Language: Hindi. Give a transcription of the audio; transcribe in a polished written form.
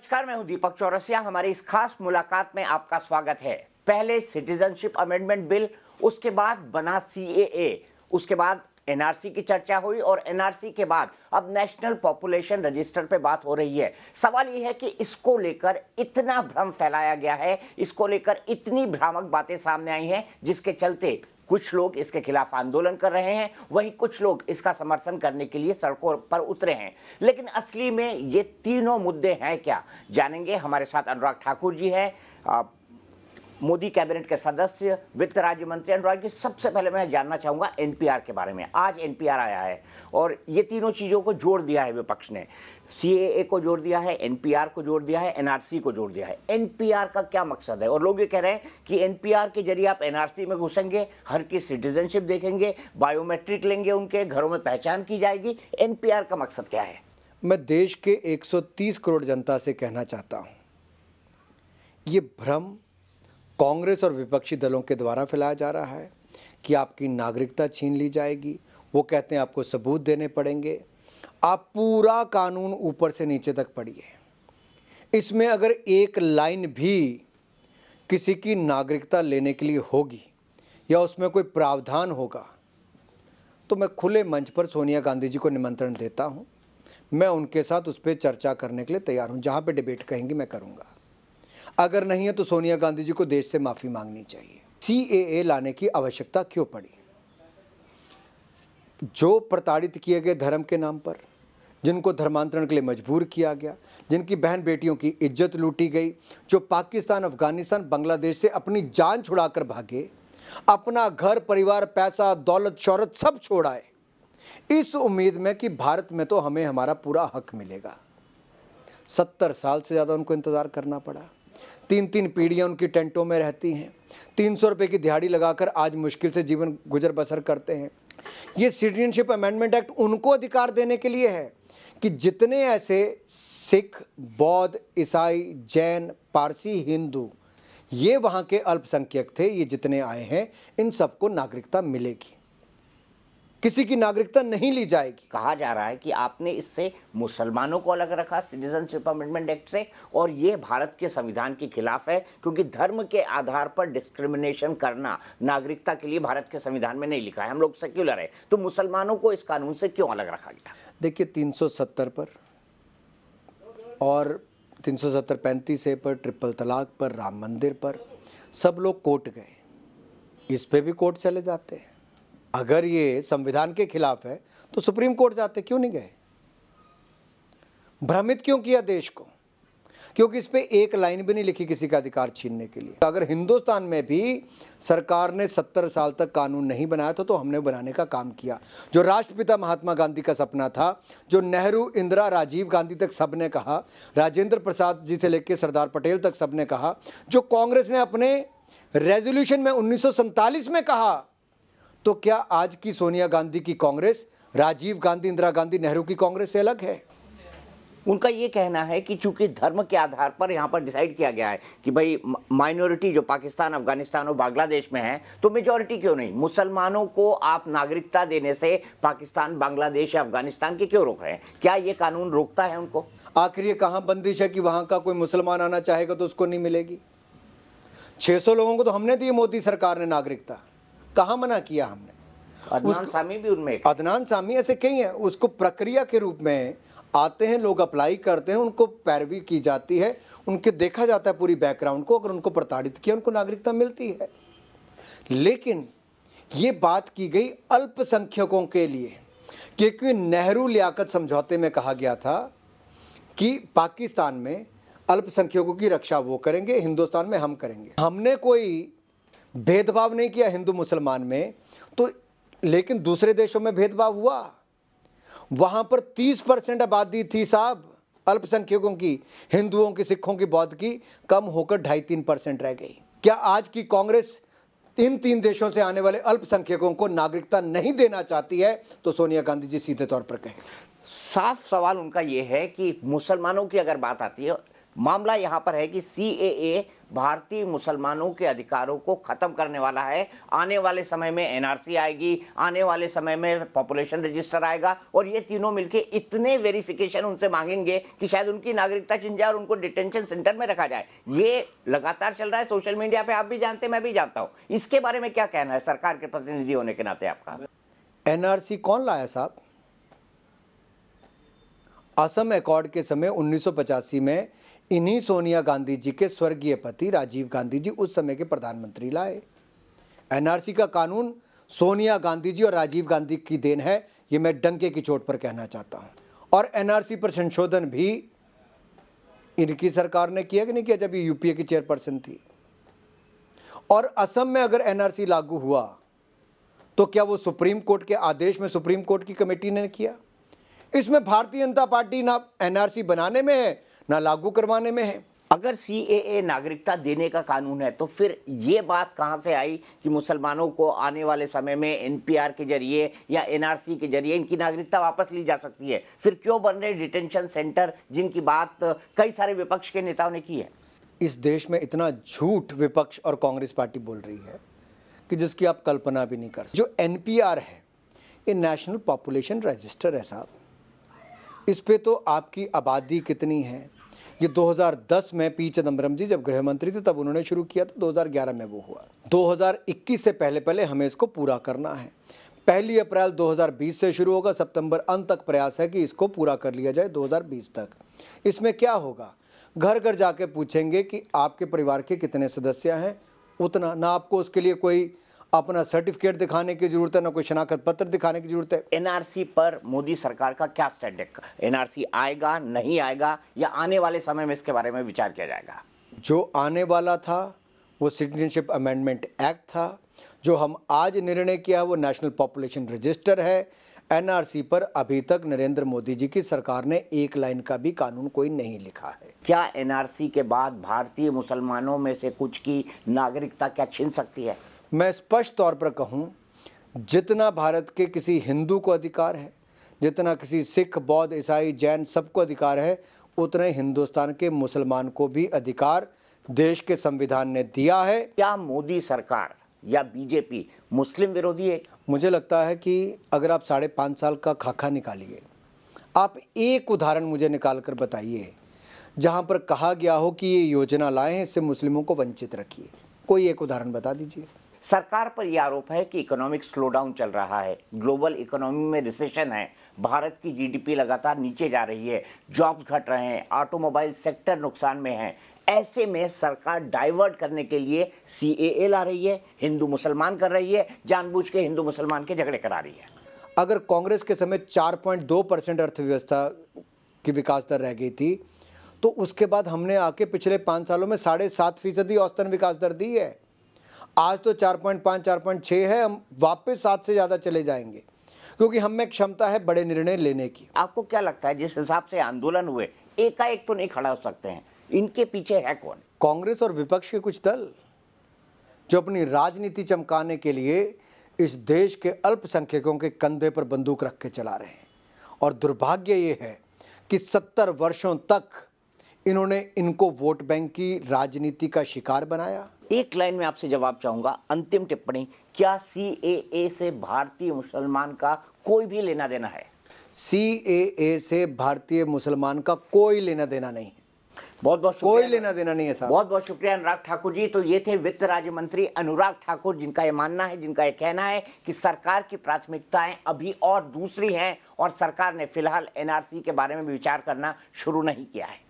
नमस्कार, मैं हूं दीपक चौरसिया। हमारी इस खास मुलाकात में आपका स्वागत है। पहले सिटीजनशिप अमेंडमेंट बिल, उसके बाद बना सीएए, उसके बाद एनआरसी की चर्चा हुई और एनआरसी के बाद अब नेशनल पॉपुलेशन रजिस्टर पे बात हो रही है। सवाल यह है कि इसको लेकर इतना भ्रम फैलाया गया है, इसको लेकर इतनी भ्रामक बातें सामने आई हैं, जिसके चलते कुछ लोग इसके खिलाफ आंदोलन कर रहे हैं, वहीं कुछ लोग इसका समर्थन करने के लिए सड़कों पर उतरे हैं। लेकिन असली में ये तीनों मुद्दे हैं क्या, जानेंगे। हमारे साथ अनुराग ठाकुर जी हैं, मोदी कैबिनेट के सदस्य, वित्त राज्य मंत्री। अनुराग जी, सबसे पहले मैं जानना चाहूंगा एनपीआर के बारे में। आज एनपीआर आया है और ये तीनों चीजों को जोड़ दिया है विपक्ष ने। सीएए को जोड़ दिया है, एनपीआर को जोड़ दिया है, एनआरसी को जोड़ दिया है। एनपीआर का क्या मकसद है? और लोग ये कह रहे हैं कि एनपीआर के जरिए आप एनआरसी में घुसेंगे, हर की सिटीजनशिप देखेंगे, बायोमेट्रिक लेंगे, उनके घरों में पहचान की जाएगी। एनपीआर का मकसद क्या है? मैं देश के 130 करोड़ जनता से कहना चाहता हूं, ये भ्रम कांग्रेस और विपक्षी दलों के द्वारा फैलाया जा रहा है कि आपकी नागरिकता छीन ली जाएगी। वो कहते हैं आपको सबूत देने पड़ेंगे। आप पूरा कानून ऊपर से नीचे तक पढ़िए। इसमें अगर एक लाइन भी किसी की नागरिकता लेने के लिए होगी या उसमें कोई प्रावधान होगा तो मैं खुले मंच पर सोनिया गांधी जी को निमंत्रण देता हूं। मैं उनके साथ उस पर चर्चा करने के लिए तैयार हूं। जहां पे डिबेट कहेंगी मैं करूंगा। अगर नहीं है तो सोनिया गांधी जी को देश से माफी मांगनी चाहिए। सीएए लाने की आवश्यकता क्यों पड़ी? जो प्रताड़ित किए गए धर्म के नाम पर, जिनको धर्मांतरण के लिए मजबूर किया गया, जिनकी बहन बेटियों की इज्जत लूटी गई, जो पाकिस्तान, अफगानिस्तान, बांग्लादेश से अपनी जान छुड़ाकर भागे, अपना घर, परिवार, पैसा, दौलत, शौहरत सब छोड़ाए, इस उम्मीद में कि भारत में तो हमें हमारा पूरा हक मिलेगा। 70 साल से ज्यादा उनको इंतजार करना पड़ा। 3-3 पीढ़ियां उनकी टेंटों में रहती हैं। 300 रुपए की दिहाड़ी लगाकर आज मुश्किल से जीवन गुजर बसर करते हैं। ये सिटीजनशिप अमेंडमेंट एक्ट उनको अधिकार देने के लिए है कि जितने ऐसे सिख, बौद्ध, ईसाई, जैन, पारसी, हिंदू, ये वहां के अल्पसंख्यक थे, ये जितने आए हैं, इन सबको नागरिकता मिलेगी, किसी की नागरिकता नहीं ली जाएगी। कहा जा रहा है कि आपने इससे मुसलमानों को अलग रखा सिटीजनशिप अमेंडमेंट एक्ट से, और ये भारत के संविधान के खिलाफ है, क्योंकि धर्म के आधार पर डिस्क्रिमिनेशन करना नागरिकता के लिए भारत के संविधान में नहीं लिखा है। हम लोग सेक्युलर है, तो मुसलमानों को इस कानून से क्यों अलग रखा गया? देखिए, 370 पर और 370-35 ए पर, ट्रिपल तलाक पर, राम मंदिर पर सब लोग कोर्ट गए। इस पे भी कोर्ट चले जाते हैं। अगर ये संविधान के खिलाफ है तो सुप्रीम कोर्ट जाते, क्यों नहीं गए? भ्रमित क्यों किया देश को? क्योंकि इस पे एक लाइन भी नहीं लिखी किसी का अधिकार छीनने के लिए। अगर हिंदुस्तान में भी सरकार ने 70 साल तक कानून नहीं बनाया था तो हमने बनाने का काम किया। जो राष्ट्रपिता महात्मा गांधी का सपना था, जो नेहरू, इंदिरा, राजीव गांधी तक सबने कहा, राजेंद्र प्रसाद जी से लेकर सरदार पटेल तक सबने कहा, जो कांग्रेस ने अपने रेजोल्यूशन में 1947 में कहा, तो क्या आज की सोनिया गांधी की कांग्रेस राजीव गांधी, इंदिरा गांधी, नेहरू की कांग्रेस से अलग है? उनका ये कहना है कि चूंकि धर्म के आधार पर यहां पर डिसाइड किया गया है कि भाई माइनॉरिटी जो पाकिस्तान, अफगानिस्तान और बांग्लादेश में है, तो मेजॉरिटी क्यों नहीं? मुसलमानों को आप नागरिकता देने से पाकिस्तान, बांग्लादेश या अफगानिस्तान के क्यों रोक रहे हैं? क्या ये कानून रोकता है उनको? आखिर ये कहां बंदिश है कि वहां का कोई मुसलमान आना चाहेगा तो उसको नहीं मिलेगी? 600 लोगों को तो हमने दी मोदी सरकार ने नागरिकता, कहां मना किया हमने? अदनान सामी भी उनमें, अदनान सामी, ऐसे कई हैं। उसको प्रक्रिया के रूप में आते हैं लोग, अप्लाई करते हैं, उनको पैरवी की जाती है, उनके देखा जाता है पूरी बैकग्राउंड को। अगर उनको प्रताड़ित किया, उनको नागरिकता मिलती है। लेकिन ये बात की गई अल्पसंख्यकों के लिए, क्योंकि नेहरू लियाकत समझौते में कहा गया था कि पाकिस्तान में अल्पसंख्यकों की रक्षा वो करेंगे, हिंदुस्तान में हम करेंगे। हमने कोई भेदभाव नहीं किया हिंदू मुसलमान में, तो लेकिन दूसरे देशों में भेदभाव हुआ। वहां पर 30% आबादी थी साहब अल्पसंख्यकों की, हिंदुओं की, सिखों की, बौद्ध की, कम होकर 2.5-3% रह गई। क्या आज की कांग्रेस इन 3 देशों से आने वाले अल्पसंख्यकों को नागरिकता नहीं देना चाहती है? तो सोनिया गांधी जी सीधे तौर पर कहें। साफ सवाल उनका यह है कि मुसलमानों की अगर बात आती है मामला यहां पर है कि सीएए भारतीय मुसलमानों के अधिकारों को खत्म करने वाला है। आने वाले समय में एनआरसी आएगी, आने वाले समय में पॉपुलेशन रजिस्टर आएगा और ये तीनों मिलके इतने वेरिफिकेशन उनसे मांगेंगे कि शायद उनकी नागरिकता छिन जाए और उनको डिटेंशन सेंटर में रखा जाए। ये लगातार चल रहा है सोशल मीडिया पे, आप भी जानते हैं, मैं भी जानता हूं। इसके बारे में क्या कहना है सरकार के प्रतिनिधि होने के नाते आपका? एनआरसी कौन लाया साहब? असम अकॉर्ड के समय 1985 में इन्हीं सोनिया गांधी जी के स्वर्गीय पति राजीव गांधी जी उस समय के प्रधानमंत्री लाए। एनआरसी का कानून सोनिया गांधी जी और राजीव गांधी की देन है, ये मैं डंके की चोट पर कहना चाहता हूं। और एनआरसी पर संशोधन भी इनकी सरकार ने किया कि नहीं किया, जब ये यूपीए की चेयरपर्सन थी। और असम में अगर एनआरसी लागू हुआ तो क्या वो सुप्रीम कोर्ट के आदेश में सुप्रीम कोर्ट की कमेटी ने किया? इसमें भारतीय जनता पार्टी ना एनआरसी बनाने में है ना लागू करवाने में है। अगर सीएए नागरिकता देने का कानून है तो फिर ये बात कहां से आई कि मुसलमानों को आने वाले समय में एनपीआर के जरिए या एनआरसी के जरिए इनकी नागरिकता वापस ली जा सकती है? फिर क्यों बन रहे डिटेंशन सेंटर जिनकी बात कई सारे विपक्ष के नेताओं ने की है? इस देश में इतना झूठ विपक्ष और कांग्रेस पार्टी बोल रही है कि जिसकी आप कल्पना भी नहीं कर सकते। जो एनपीआर है ये नेशनल पॉपुलेशन रजिस्टर है साहब। इस पे तो आपकी आबादी कितनी है, ये 2010 में पी चिदम्बरम जी जब गृह मंत्री थे तब उन्होंने शुरू किया था, 2011 में वो हुआ। 2021 से पहले हमें इसको पूरा करना है। 1 अप्रैल 2020 से शुरू होगा, सितंबर अंत तक प्रयास है कि इसको पूरा कर लिया जाए 2020 तक। इसमें क्या होगा, घर घर जाके पूछेंगे कि आपके परिवार के कितने सदस्य हैं, उतना ना आपको उसके लिए कोई अपना सर्टिफिकेट दिखाने की जरूरत है, ना कोई शनाख्त पत्र दिखाने की जरूरत है। एनआरसी पर मोदी सरकार का क्या स्टैंड है? एनआरसी आएगा, नहीं आएगा, या आने वाले समय में इसके बारे में विचार किया जाएगा? जो आने वाला था वो सिटीजनशिप अमेंडमेंट एक्ट था, जो हम आज निर्णय किया वो नेशनल पॉपुलेशन रजिस्टर है। एनआरसी पर अभी तक नरेंद्र मोदी जी की सरकार ने एक लाइन का भी कानून कोई नहीं लिखा है। क्या एनआरसी के बाद भारतीय मुसलमानों में से कुछ की नागरिकता क्या छिन सकती है? मैं स्पष्ट तौर पर कहूं, जितना भारत के किसी हिंदू को अधिकार है, जितना किसी सिख, बौद्ध, ईसाई, जैन सबको अधिकार है, उतना ही हिंदुस्तान के मुसलमान को भी अधिकार देश के संविधान ने दिया है। क्या मोदी सरकार या बीजेपी मुस्लिम विरोधी है? मुझे लगता है कि अगर आप 5.5 साल का खाका निकालिए, आप एक उदाहरण मुझे निकाल कर बताइए जहां पर कहा गया हो कि ये योजना लाए हैं, इससे मुस्लिमों को वंचित रखिए। कोई एक उदाहरण बता दीजिए। सरकार पर यह आरोप है कि इकोनॉमिक स्लोडाउन चल रहा है, ग्लोबल इकोनॉमी में रिसेशन है, भारत की जीडीपी लगातार नीचे जा रही है, जॉब्स घट रहे हैं, ऑटोमोबाइल सेक्टर नुकसान में है। ऐसे में सरकार डाइवर्ट करने के लिए सीएए ला रही है, हिंदू मुसलमान कर रही है, जानबूझ के हिंदू मुसलमान के झगड़े करा रही है। अगर कांग्रेस के समय 4.2% अर्थव्यवस्था की विकास दर रह गई थी, तो उसके बाद हमने आके पिछले 5 सालों में 7.5% औसतन विकास दर दी है। आज तो 4.5, 4.6 है, हम वापस 7 से ज्यादा चले जाएंगे क्योंकि हम में क्षमता है बड़े निर्णय लेने की। आपको क्या लगता है, जिस हिसाब से आंदोलन हुए, एकाएक तो नहीं खड़ा हो सकते हैं, इनके पीछे है कौन? कांग्रेस और विपक्ष के कुछ दल जो अपनी राजनीति चमकाने के लिए इस देश के अल्पसंख्यकों के कंधे पर बंदूक रख के चला रहे हैं। और दुर्भाग्य ये है कि 70 वर्षों तक इन्होंने इनको वोट बैंक की राजनीति का शिकार बनाया। एक लाइन में आपसे जवाब चाहूंगा, अंतिम टिप्पणी, क्या सीएए से भारतीय मुसलमान का कोई भी लेना देना है? सीएए से भारतीय मुसलमान का कोई लेना देना नहीं है। बहुत बहुत कोई लेना देना नहीं है साहब। बहुत बहुत शुक्रिया अनुराग ठाकुर जी। तो ये थे वित्त राज्य मंत्री अनुराग ठाकुर, जिनका ये मानना है, जिनका ये कहना है कि सरकार की प्राथमिकताएं अभी और दूसरी हैं और सरकार ने फिलहाल एनआरसी के बारे में विचार करना शुरू नहीं किया है।